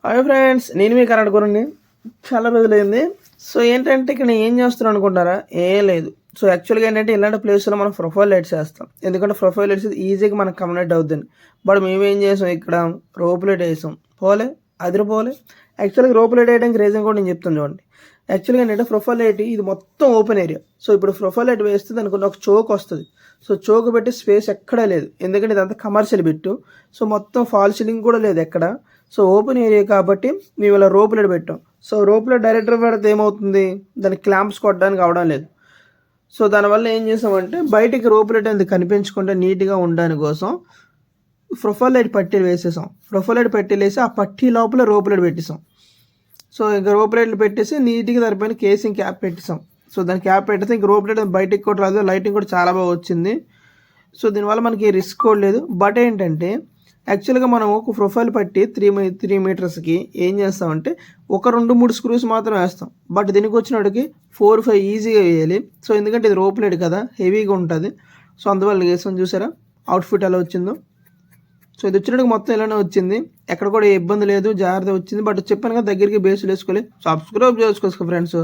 Hi friends, నేను మీ current గురండి. చాలా రోజులైంది. సో ఏంటంటే ఇక్కడ నేను ఏం చేస్తున్నాను అనుకుంటారా? ఏం లేదు. సో యాక్చువల్గా ఏంటంటే ఇలాంటి ప్లేస్లో మనం ప్రొఫైల్ ఎడిట్ చేస్తాం. ఎందుకంటే ప్రొఫైల్ ఎడిట్ ఈజీగా మనకు కమ్యూనికేట్ అవుతుంది. బట్ మేమేం చేసాం, ఇక్కడ రోప్ లైట్ వేసాం, పోలే అదిరిపోలే. యాక్చువల్గా రోప్ లైట్ వేయడానికి రీజన్ కూడా నేను చెప్తాను చూడండి. యాక్చువల్గా ఏంటంటే ప్రొఫైల్ లైట్ ఇది మొత్తం ఓపెన్ ఏరియా. సో ఇప్పుడు ప్రొఫైల్ లైట్ వేస్తే దానికి ఒక చోక్ వస్తుంది. సో చోక్ పెట్టి స్పేస్ ఎక్కడా లేదు, ఎందుకంటే ఇదంతా కమర్షియల్ బిట్టు. సో మొత్తం ఫాల్ సీలింగ్ కూడా లేదు ఎక్కడ. సో ఓపెన్ ఏరియా కాబట్టి మేము ఇలా రోప్ లైట్ పెట్టాం. సో రోప్ లైట్ డైరెక్టర్ పెడితే ఏమవుతుంది, దానికి క్లాంప్స్ కొట్టడానికి అవడం లేదు. సో దానివల్ల ఏం చేసామంటే బయటికి రోప్ లైట్ అనేది కనిపించకుండా నీట్గా ఉండడానికి కోసం ప్రొఫైల్ లైట్ పట్టీలు వేసేసాం. ప్రొఫైల్ లైట్ పట్టీలు వేసి ఆ పట్టీ లోపల రోప్ లైట్ పెట్టేసాం. సో ఇంకా రోప్ లైట్లు పెట్టేసి నీట్గా దానిపైన కేసింగ్ క్యాప్ పెట్టేసాం. సో దాని క్యాప్ పెట్టేస్తే ఇంక రోప్ లైట్ బయటికి కూడా రాదు, లైటింగ్ కూడా చాలా బాగా వచ్చింది. సో దీనివల్ల మనకి రిస్క్ కూడా లేదు. బట్ ఏంటంటే యాక్చువల్గా మనం ఒక ప్రొఫైల్ పట్టి 3 మీటర్స్కి ఏం చేస్తామంటే ఒక 2-3 స్క్రూస్ మాత్రం వేస్తాం. బట్ దీనికి వచ్చినప్పటికి 4-5 ఈజీగా వేయాలి. సో ఎందుకంటే ఇది రోప్ లైట్ కదా, హెవీగా ఉంటుంది. సో అందువల్ల వేసాం. చూసారా అవుట్ఫిట్ ఎలా వచ్చిందో. సో ఇది వచ్చినట్టుగా మొత్తం ఇలానే వచ్చింది, ఎక్కడ కూడా ఇబ్బంది లేదు, జాగ్రత్త వచ్చింది. బట్ చెప్పాను కదా దగ్గరికి బేస్లు వేసుకోవాలి. సబ్స్క్రైబ్ చేసుకోవచ్చు ఫ్రెండ్స్.